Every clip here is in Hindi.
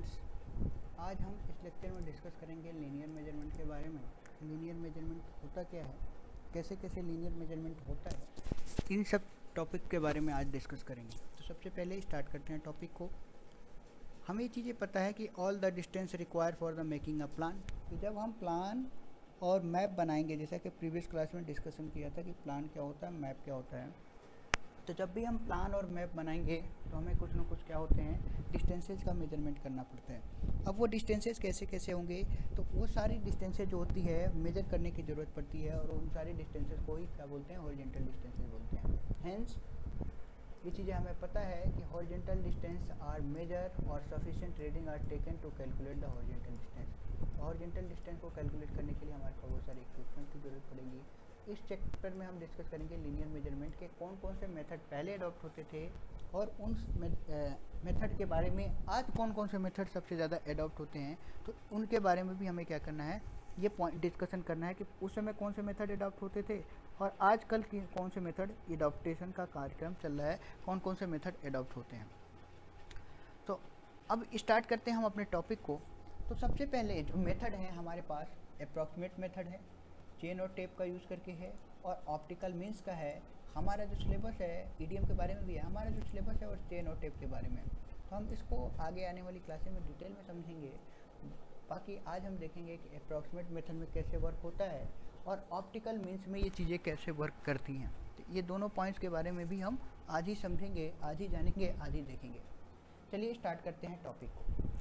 स्टूडेंट्स, आज हम इस लेक्चर में डिस्कस करेंगे लीनियर मेजरमेंट के बारे में। लीनियर मेजरमेंट होता क्या है, कैसे कैसे लीनियर मेजरमेंट होता है, इन सब टॉपिक के बारे में आज डिस्कस करेंगे। तो सबसे पहले स्टार्ट करते हैं टॉपिक को। हमें ये चीज़ें पता है कि all the distance require for the making a plan, कि जब हम प्लान और मैप बनाएंगे, जैसा कि प्रीवियस क्लास में डिस्कशन किया था कि प्लान क्या होता है, मैप क्या होता है। तो जब भी हम प्लान और मैप बनाएंगे तो हमें कुछ ना कुछ क्या होते हैं, डिस्टेंसेज का मेजरमेंट करना पड़ता है। अब वो डिस्टेंसेज कैसे कैसे होंगे, तो वो सारी डिस्टेंसेज जो होती है मेजर करने की ज़रूरत पड़ती है, और उन सारी डिस्टेंसेज को ही क्या बोलते हैं, हॉरिजॉन्टल डिस्टेंसेज बोलते हैं। हेंस ये चीज़ें हमें पता है कि हॉरिजॉन्टल डिस्टेंस आर मेजर और sufficient reading are taken to calculate the horizontal distance. Horizontal distance को कैलकुलेट करने के लिए हमारे पास बहुत सारे इक्विपमेंट की ज़रूरत पड़ेगी। इस चैप्टर में हम डिस्कस करेंगे लीनियर मेजरमेंट के कौन कौन से मेथड पहले अडॉप्ट होते थे, और उन मेथड के बारे में आज कौन कौन से मेथड सबसे ज़्यादा अडॉप्ट होते हैं, तो उनके बारे में भी हमें क्या करना है, ये पॉइंट डिस्कशन करना है कि उस समय कौन से मेथड अडॉप्ट होते थे और आजकल की कौन से मेथड एडॉप्टेशन का कार्यक्रम चल रहा है, कौन कौन से मेथड अडॉप्ट होते हैं। तो अब स्टार्ट करते हैं हम अपने टॉपिक को। तो सबसे पहले जो मेथड है हमारे पास, अप्रॉक्सीमेट मेथड है, चेन और टेप का यूज़ करके है, और ऑप्टिकल मीन्स का है। हमारा जो सिलेबस है ईडीएम के बारे में भी है, हमारा जो सिलेबस है और चेन और टेप के बारे में। तो हम इसको आगे आने वाली क्लासेस में डिटेल में समझेंगे। बाकी आज हम देखेंगे कि अप्रॉक्सीमेट मेथड में कैसे वर्क होता है और ऑप्टिकल मीन्स में ये चीज़ें कैसे वर्क करती हैं। तो ये दोनों पॉइंट्स के बारे में भी हम आज ही समझेंगे, आज ही जानेंगे, आज ही देखेंगे। चलिए स्टार्ट करते हैं टॉपिक को।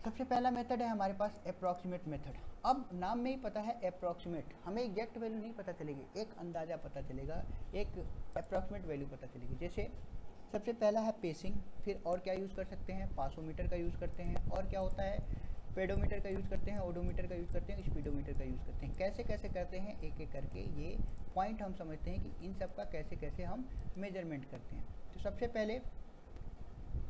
सबसे पहला मेथड है हमारे पास अप्रॉक्सीमेट मेथड। अब नाम में ही पता है अप्रॉक्सीमेट, हमें एग्जैक्ट वैल्यू नहीं पता चलेगी, एक अंदाज़ा पता चलेगा, एक अप्रॉक्सीमेट वैल्यू पता चलेगी। जैसे सबसे पहला है पेसिंग, फिर और क्या यूज़ कर सकते हैं, पासोमीटर का यूज़ करते हैं, और क्या होता है, पेडोमीटर का यूज़ करते हैं, ओडोमीटर का यूज़ करते हैं, स्पीडोमीटर का यूज़ करते हैं। कैसे कैसे करते हैं एक एक करके ये पॉइंट हम समझते हैं कि इन सब का कैसे कैसे हम मेजरमेंट करते हैं। तो सबसे पहले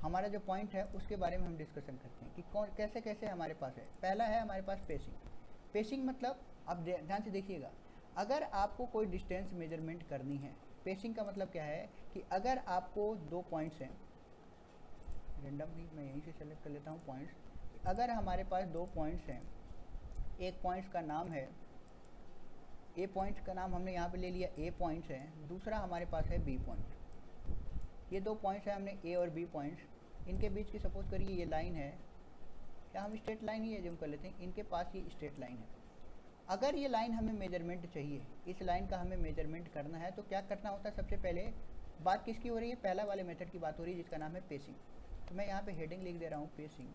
हमारा जो पॉइंट है उसके बारे में हम डिस्कशन करते हैं कि कौन कैसे कैसे हमारे पास है। पहला है हमारे पास पेसिंग। पेसिंग मतलब, अब ध्यान से देखिएगा, अगर आपको कोई डिस्टेंस मेजरमेंट करनी है, पेसिंग का मतलब क्या है कि अगर आपको दो पॉइंट्स हैं, रेंडमली मैं यहीं से सेलेक्ट कर लेता हूँ पॉइंट्स। अगर हमारे पास दो पॉइंट्स हैं, एक पॉइंट्स का नाम है ए, पॉइंट का नाम हमने यहाँ पे ले लिया ए पॉइंट्स है, दूसरा हमारे पास है बी पॉइंट। ये दो पॉइंट्स हैं हमने ए और बी पॉइंट्स, इनके बीच की सपोज करिए ये लाइन है, या हम स्ट्रेट लाइन ही एज्यूम कर लेते हैं, इनके पास ये स्ट्रेट लाइन है। अगर ये लाइन हमें मेजरमेंट चाहिए, इस लाइन का हमें मेजरमेंट करना है, तो क्या करना होता है, सबसे पहले बात किसकी हो रही है, पहला वाले मेथड की बात हो रही है जिसका नाम है पेसिंग। तो मैं यहाँ पे हेडिंग लिख दे रहा हूँ पेसिंग।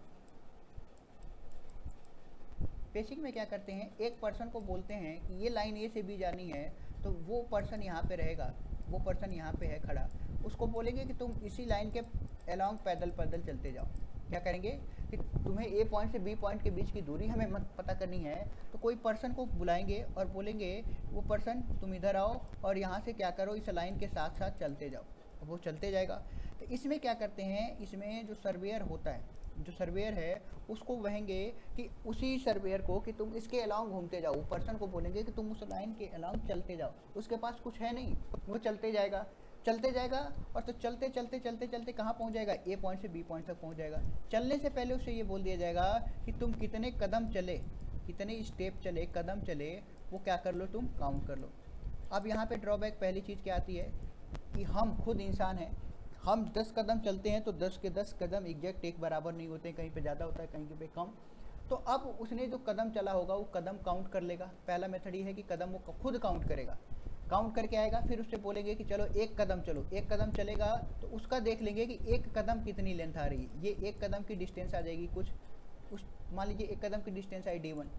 पेसिंग में क्या करते हैं, एक पर्सन को बोलते हैं कि ये लाइन ए से बी जानी है, तो वो पर्सन यहाँ पे रहेगा, वो पर्सन यहाँ पे है खड़ा, उसको बोलेंगे कि तुम इसी लाइन के अलॉन्ग पैदल पैदल चलते जाओ। क्या करेंगे कि तुम्हें ए पॉइंट से बी पॉइंट के बीच की दूरी हमें मत पता करनी है, तो कोई पर्सन को बुलाएंगे और बोलेंगे वो पर्सन तुम इधर आओ और यहाँ से क्या करो, इस लाइन के साथ साथ चलते जाओ। अब वो चलते जाएगा। तो इसमें क्या करते हैं, इसमें जो सर्वेयर होता है, जो सर्वेयर है उसको कहेंगे कि उसी सर्वेयर को कि तुम इसके अलॉन्ग घूमते जाओ, पर्सन को बोलेंगे कि तुम उस लाइन के अलॉन्ग चलते जाओ। उसके पास कुछ है नहीं, वो चलते जाएगा चलते जाएगा, और तो चलते चलते चलते चलते कहाँ पहुँच जाएगा, ए पॉइंट से बी पॉइंट तक पहुँच जाएगा। चलने से पहले उसे ये बोल दिया जाएगा कि तुम कितने कदम चले, कितने स्टेप चले, कदम चले, वो क्या कर लो, तुम काउंट कर लो। अब यहाँ पे ड्रॉबैक पहली चीज़ क्या आती है कि हम खुद इंसान हैं, हम 10 कदम चलते हैं तो 10 के 10 कदम एग्जैक्ट एक बराबर नहीं होते, कहीं पे ज़्यादा होता है, कहीं पे कम। तो अब उसने जो कदम चला होगा वो कदम काउंट कर लेगा। पहला मेथड ये है कि कदम वो खुद काउंट करेगा, काउंट करके आएगा, फिर उससे बोलेंगे कि चलो एक कदम चलो, एक कदम चलेगा तो उसका देख लेंगे कि एक कदम कितनी लेंथ आ रही है। ये एक कदम की डिस्टेंस आ जाएगी कुछ, उस मान लीजिए एक कदम की डिस्टेंस आई D1,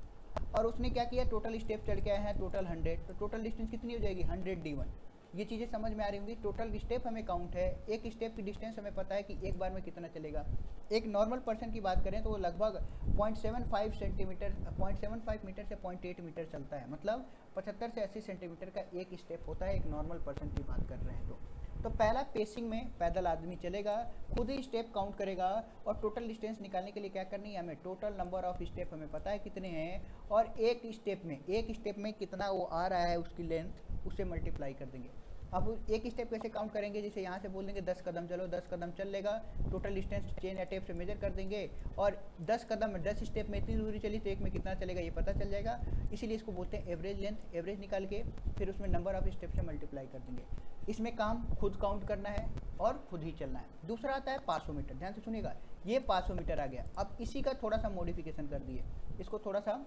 और उसने क्या किया, टोटल स्टेप चढ़ के आया है टोटल 100, तो टोटल डिस्टेंस कितनी हो जाएगी 100 D1। ये चीज़ें समझ में आ रही होंगी। टोटल स्टेप हमें काउंट है, एक स्टेप की डिस्टेंस हमें पता है कि एक बार में कितना चलेगा। एक नॉर्मल पर्सन की बात करें तो वो लगभग 0.75 सेंटीमीटर, 0.75 मीटर से 0.8 मीटर चलता है, मतलब 75 से 80 सेंटीमीटर का एक स्टेप होता है, एक नॉर्मल पर्सन की बात कर रहे हैं। तो पहला पेसिंग में पैदल आदमी चलेगा, खुद ही स्टेप काउंट करेगा, और टोटल डिस्टेंस निकालने के लिए क्या करनी है हमें, टोटल नंबर ऑफ स्टेप हमें पता है कितने हैं, और एक स्टेप में कितना वो आ रहा है उसकी लेंथ, उसे मल्टीप्लाई कर देंगे। अब एक स्टेप कैसे काउंट करेंगे, जैसे यहाँ से बोल देंगे 10 कदम चलो, 10 कदम चल लेगा, टोटल डिस्टेंस चेन या टेप से मेजर कर देंगे, और 10 कदम में 10 स्टेप में इतनी दूरी चली तो एक में कितना चलेगा ये पता चल जाएगा। इसीलिए इसको बोलते हैं एवरेज लेंथ। एवरेज निकाल के फिर उसमें नंबर ऑफ स्टेप से मल्टीप्लाई कर देंगे। इसमें काम खुद काउंट करना है और खुद ही चलना है। दूसरा आता है 500 मीटर, ध्यान से सुनिएगा, ये 500 मीटर आ गया। अब इसी का थोड़ा सा मॉडिफिकेशन कर दिए, इसको थोड़ा सा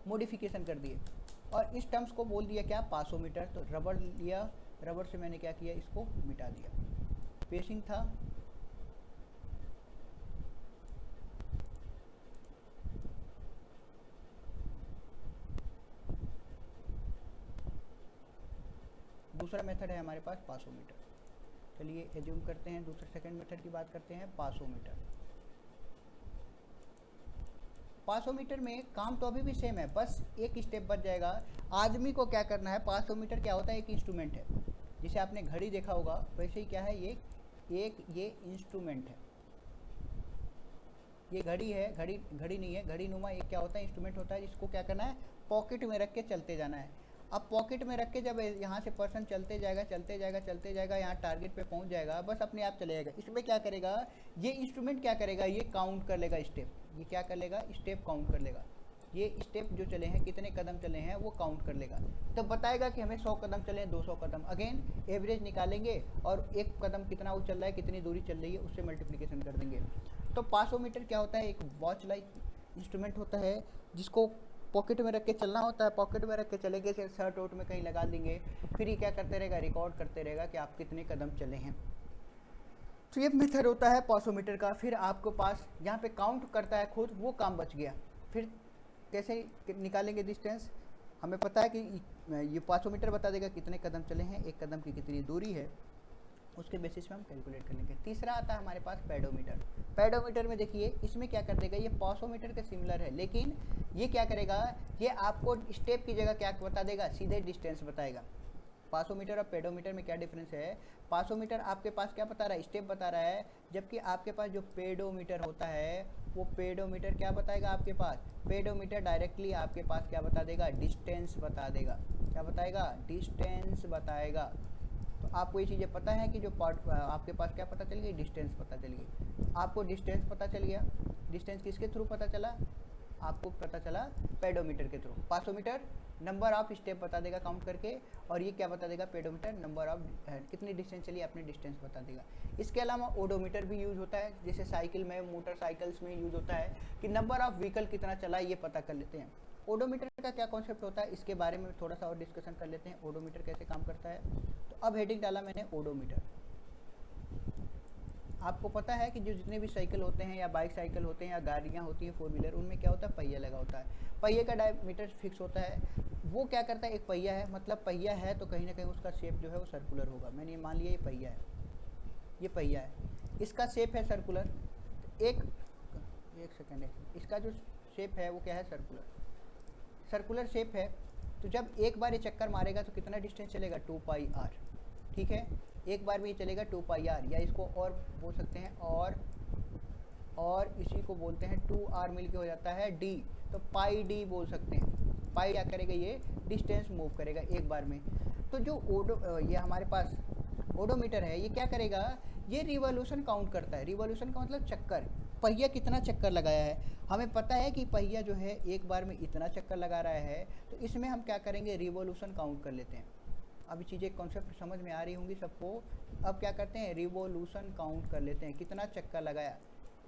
मॉडिफिकेशन कर दिए और इस टर्म्स को बोल दिया क्या 500 मीटर। तो रबड़ लिया, रबड़ से मैंने क्या किया, इसको मिटा दिया। पेसिंग था दूसरा मेथड है हमारे पास 500 मीटर। चलिए एज्यूम करते हैं दूसरे सेकंड मेथड की बात करते हैं 500 मीटर। 500 मीटर में काम तो अभी भी सेम है, बस एक स्टेप बच जाएगा। आदमी को क्या करना है, 500 मीटर क्या होता है, एक इंस्ट्रूमेंट है। जैसे आपने घड़ी देखा होगा वैसे ही क्या है, ये इंस्ट्रूमेंट है। ये घड़ी है, घड़ी नहीं है, घड़ी नुमा एक क्या होता है, इंस्ट्रूमेंट होता है, जिसको क्या करना है, पॉकेट में रख के चलते जाना है। अब पॉकेट में रख के जब यहाँ से पर्सन चलते जाएगा यहाँ टारगेट पे पहुँच जाएगा, बस अपने आप चले जाएगा। इसमें क्या करेगा, ये इंस्ट्रूमेंट क्या करेगा, ये काउंट कर लेगा स्टेप। ये क्या कर लेगा, स्टेप काउंट कर लेगा। ये स्टेप जो चले हैं, कितने कदम चले हैं वो काउंट कर लेगा। तो बताएगा कि हमें 100 कदम चले हैं, 200 कदम। अगेन एवरेज निकालेंगे और एक कदम कितना वो चल रहा है, कितनी दूरी चल रही है, उससे मल्टीप्लिकेशन कर देंगे। तो 500 मीटर क्या होता है, एक वॉच लाइक इंस्ट्रूमेंट होता है जिसको पॉकेट में रख के चलना होता है। पॉकेट में रख के चलेंगे, शर्ट वोट में कहीं लगा देंगे, फिर ये क्या करते रहेगा, रिकॉर्ड करते रहेगा कि आप कितने कदम चले हैं। तो ये मेथड होता है 500 मीटर का। फिर आपके पास यहाँ पे काउंट करता है खुद, वो काम बच गया। फिर कैसे निकालेंगे डिस्टेंस, हमें पता है कि ये 500 मीटर बता देगा कितने कदम चले हैं, एक कदम की कितनी दूरी है, उसके बेसिस पे हम कैलकुलेट कर लेंगे। तीसरा आता है हमारे पास पेडोमीटर। पेडोमीटर में देखिए इसमें क्या कर देगा, ये 500 मीटर के सिमिलर है, लेकिन ये क्या करेगा, ये आपको स्टेप की जगह क्या बता देगा, सीधे डिस्टेंस बताएगा। 500 मीटर और पेडोमीटर में क्या डिफरेंस है, 500 मीटर आपके पास क्या बता रहा है, स्टेप बता रहा है, जबकि आपके पास जो पेडोमीटर होता है वो पेडोमीटर क्या बताएगा, आपके पास पेडोमीटर डायरेक्टली आपके पास क्या बता देगा, डिस्टेंस बता देगा। क्या बताएगा, डिस्टेंस बताएगा। तो आपको ये चीज़ें पता है कि जो पार्ट आपके पास क्या पता चल गई, डिस्टेंस पता चल गई। आपको डिस्टेंस पता चल गया, डिस्टेंस किसके थ्रू पता चला, आपको पता चला पेडोमीटर के through. 500 meter number of step बता देगा काउंट करके, और ये क्या बता देगा, पेडोमीटर नंबर ऑफ कितनी डिस्टेंस चली अपनी डिस्टेंस बता देगा। इसके अलावा ओडोमीटर भी यूज होता है, जैसे साइकिल में, मोटरसाइकिल्स में यूज होता है कि नंबर ऑफ व्हीकल कितना चला ये पता कर लेते हैं। ओडोमीटर का क्या कॉन्सेप्ट होता है, इसके बारे में थोड़ा सा और डिस्कशन कर लेते हैं, ओडोमीटर कैसे काम करता है। तो अब हेडिंग डाला मैंने ओडोमीटर। आपको पता है कि जो जितने भी साइकिल होते हैं या बाइक साइकिल होते हैं या गाड़ियाँ होती हैं 4 व्हीलर, उनमें क्या होता है, पहिया लगा होता है। पहिए का डायमीटर फिक्स होता है। वो क्या करता है, एक पहिया है, मतलब पहिया है तो कहीं ना कहीं उसका शेप जो है वो सर्कुलर होगा। मैंने ये मान लिया ये पहिया है, ये पहिया है, इसका शेप है सर्कुलर। एक सेकेंड है, इसका जो शेप है वो क्या है, सर्कुलर शेप है। तो जब एक बार ये चक्कर मारेगा तो कितना डिस्टेंस चलेगा, 2πr। ठीक है, एक बार में ये चलेगा 2πr, या इसको और बोल सकते हैं और इसी को बोलते हैं 2r मिलके हो जाता है d, तो πd बोल सकते हैं। पाई क्या करेगा, ये डिस्टेंस मूव करेगा एक बार में। तो जो ये हमारे पास ओडोमीटर है, ये क्या करेगा, ये रिवॉल्यूशन काउंट करता है। रिवॉल्यूशन का मतलब चक्कर, पहिया कितना चक्कर लगाया है। हमें पता है कि पहिया जो है एक बार में इतना चक्कर लगा रहा है, तो इसमें हम क्या करेंगे, रिवॉल्यूशन काउंट कर लेते हैं। अभी चीज़ें कॉन्सेप्ट समझ में आ रही होंगी सबको। अब क्या करते हैं, रिवॉल्यूशन काउंट कर लेते हैं, कितना चक्कर लगाया।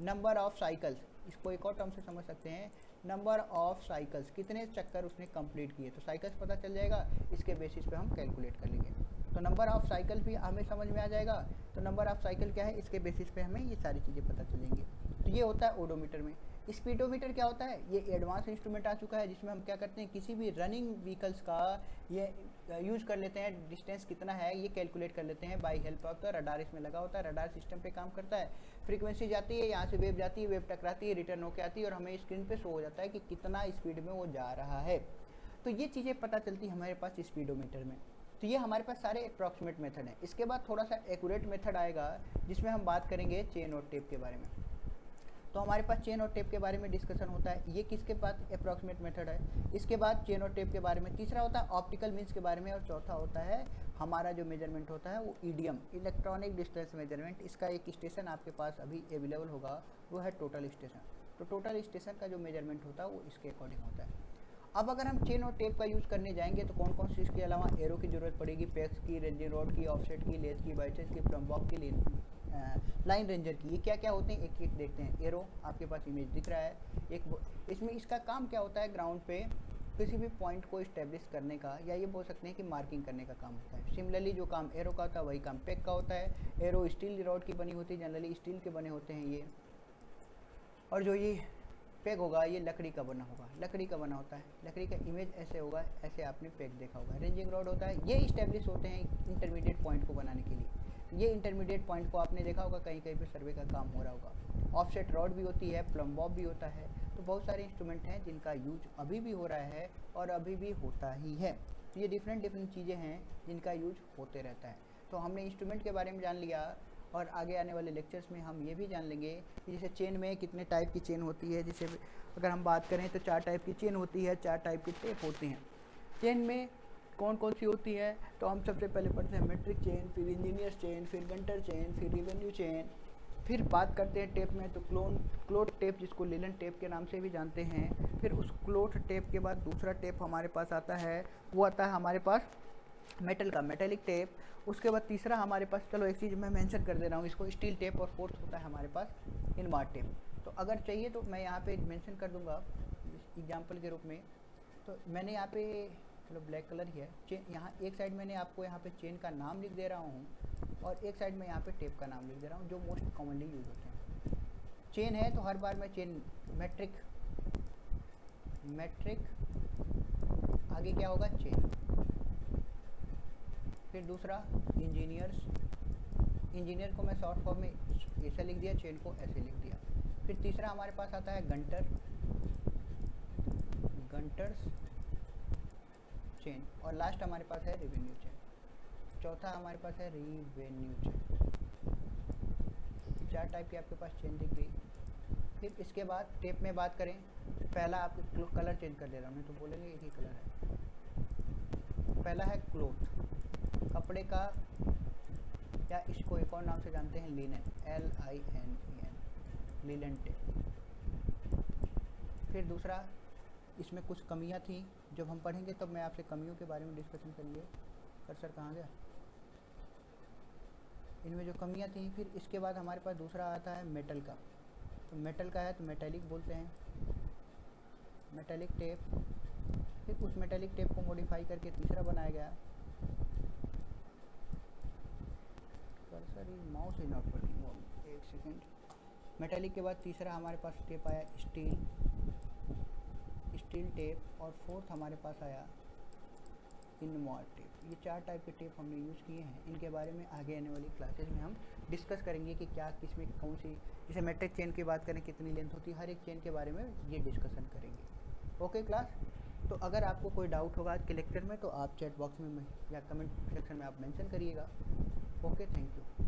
नंबर ऑफ साइकिल्स, इसको एक और टर्म से समझ सकते हैं, नंबर ऑफ साइकिल्स, कितने चक्कर उसने कंप्लीट किए। तो साइकिल्स पता चल जाएगा, इसके बेसिस पे हम कैलकुलेट कर लेंगे। तो नंबर ऑफ साइकिल भी हमें समझ में आ जाएगा। तो नंबर ऑफ साइकिल क्या है, इसके बेसिस पे हमें ये सारी चीज़ें पता चलेंगी। तो ये होता है ओडोमीटर में। स्पीडोमीटर क्या होता है, ये एडवांस इंस्ट्रूमेंट आ चुका है, जिसमें हम क्या करते हैं, किसी भी रनिंग व्हीकल्स का ये यूज़ कर लेते हैं, डिस्टेंस कितना है ये कैलकुलेट कर लेते हैं by help of the radar. इसमें लगा होता है, रडार सिस्टम पे काम करता है। फ्रीक्वेंसी जाती है, यहाँ से वेव जाती है, वेव टकराती है, रिटर्न होकर आती है, और हमें स्क्रीन पे शो हो जाता है कि कितना स्पीड में वो जा रहा है। तो ये चीज़ें पता चलती है हमारे पास स्पीडोमीटर में। तो ये हमारे पास सारे अप्रॉक्सीमेट मेथड हैं। इसके बाद थोड़ा सा एक्यूरेट मेथड आएगा, जिसमें हम बात करेंगे चेन और टेप के बारे में। तो हमारे पास चेन और टेप के बारे में डिस्कशन होता है, ये किसके पास अप्रॉक्सीमेट मेथड है। इसके बाद चेन और टेप के बारे में, तीसरा होता है ऑप्टिकल मीन्स के बारे में, और चौथा होता है हमारा जो मेजरमेंट होता है वो ईडीएम, इलेक्ट्रॉनिक डिस्टेंस मेजरमेंट, इसका एक स्टेशन आपके पास अभी अवेलेबल होगा, वो है टोटल स्टेशन। तो टोटल स्टेशन का जो मेजरमेंट होता है वो इसके अकॉर्डिंग होता है। अब अगर हम चेन और टेप का यूज़ करने जाएंगे तो कौन कौन सी इसके अलावा एरो की ज़रूरत पड़ेगी, पैक्स की, रेंजिंग रॉड की, ऑफसेट की, लेथ की, बाइसेस की, प्लम बॉक्स की, लाइन रेंजर की। ये क्या क्या होते हैं एक एक देखते हैं। एरो आपके पास इमेज दिख रहा है, एक इसमें इसका काम क्या होता है, ग्राउंड पे किसी भी पॉइंट को इस्टेब्लिश करने का, या ये बोल सकते हैं कि मार्किंग करने का काम होता है। सिमिलरली जो काम एरो का होता है वही काम पैक का होता है। एरो स्टील रॉड की बनी होती है, जनरली स्टील के बने होते हैं ये, और जो ये पैक होगा ये लकड़ी का बना होगा, लकड़ी का बना होता है। लकड़ी का इमेज ऐसे होगा, ऐसे आपने पैक देखा होगा। रेंजिंग रॉड होता है, ये इस्टेब्लिश होते हैं इंटरमीडिएट पॉइंट को बनाने के लिए। ये इंटरमीडिएट पॉइंट को आपने देखा होगा कहीं कहीं पे सर्वे का काम हो रहा होगा। ऑफसेट रॉड भी होती है, प्लम बॉब भी होता है। तो बहुत सारे इंस्ट्रूमेंट हैं जिनका यूज अभी भी हो रहा है और अभी भी होता ही है। तो ये डिफरेंट चीज़ें हैं जिनका यूज होते रहता है। तो हमने इंस्ट्रूमेंट के बारे में जान लिया, और आगे आने वाले लेक्चर्स में हम ये भी जान लेंगे कि जैसे चेन में कितने टाइप की चेन होती है। जैसे अगर हम बात करें तो 4 टाइप की चेन होती है, 4 टाइप के टेप होते हैं। चेन में कौन कौन सी होती है, तो हम सबसे पहले पढ़ते हैं मेट्रिक चेन, फिर इंजीनियर्स चेन, फिर गंटर चेन, फिर रिवेन्यू चेन। फिर बात करते हैं टेप में, तो क्लोथ टेप, जिसको लिलन टेप के नाम से भी जानते हैं। फिर उस क्लोथ टेप के बाद दूसरा टेप हमारे पास आता है, वो आता है हमारे पास मेटल का, मेटेलिक टेप। उसके बाद तीसरा हमारे पास, चलो एक चीज़ मैं मेंशन कर दे रहा हूँ इसको, स्टील टेप। और फोर्थ होता है हमारे पास इनमार्ट टेप। तो अगर चाहिए तो मैं यहाँ पे मेंशन कर दूँगा एग्जांपल के रूप में। तो मैंने यहाँ पे, चलो ब्लैक कलर ही है चेन, यहाँ एक साइड मैंने आपको यहाँ पे चेन का नाम लिख दे रहा हूँ, और एक साइड में यहाँ पे टेप का नाम लिख दे रहा हूँ, जो मोस्ट कॉमनली यूज होते हैं। चेन है तो हर बार मैं चेन मेट्रिक, आगे क्या होगा चेन। फिर दूसरा इंजीनियर को मैं शॉर्ट फॉर्म में ऐसा लिख दिया, चेन को ऐसे लिख दिया। फिर तीसरा हमारे पास आता है गंटर्स चेन, और लास्ट हमारे पास है रिवेन्यू चेन। चौथा हमारे पास है रिवेन्यू चेन। 4 टाइप की आपके पास चेन दिख गई। फिर इसके बाद टेप में बात करें, पहला आपके कलर चेंज कर दे रहा हूँ, नहीं तो बोलेंगे एक ही कलर है। पहला है क्लोथ, कपड़े का, या इसको एक और नाम से जानते हैं लिनन, LINEN, लिनन टेप। फिर दूसरा, इसमें कुछ कमियां थी, जब हम पढ़ेंगे तब मैं आपसे कमियों के बारे में डिस्कशन करेंगे। कर्सर कहाँ गया, इनमें जो कमियां थी। फिर इसके बाद हमारे पास दूसरा आता है मेटल का। तो मेटल का है तो मेटेलिक बोलते हैं, मेटेलिक टेप। फिर उस मेटेलिक टेप को मॉडिफाई करके तीसरा बनाया गया। Cursor is mouse is not working, एक सेकेंड। मेटेलिक के बाद तीसरा हमारे पास टेप आया स्टील टेप, और फोर्थ हमारे पास आया इनमार्ट टेप। ये 4 टाइप के टेप हमने यूज़ किए हैं। इनके बारे में आगे आने वाली क्लासेज में हम डिस्कस करेंगे कि क्या किसमें कौन सी, जैसे मेट्रिक चेन की बात करें कितनी लेंथ होती है, हर एक चेन के बारे में ये डिस्कशन करेंगे। ओके क्लास, तो अगर आपको कोई डाउट होगा आज के लेक्चर में तो आप चैट बॉक्स में या कमेंट सेक्शन में आप मेंशन करिएगा। Okay, thank you.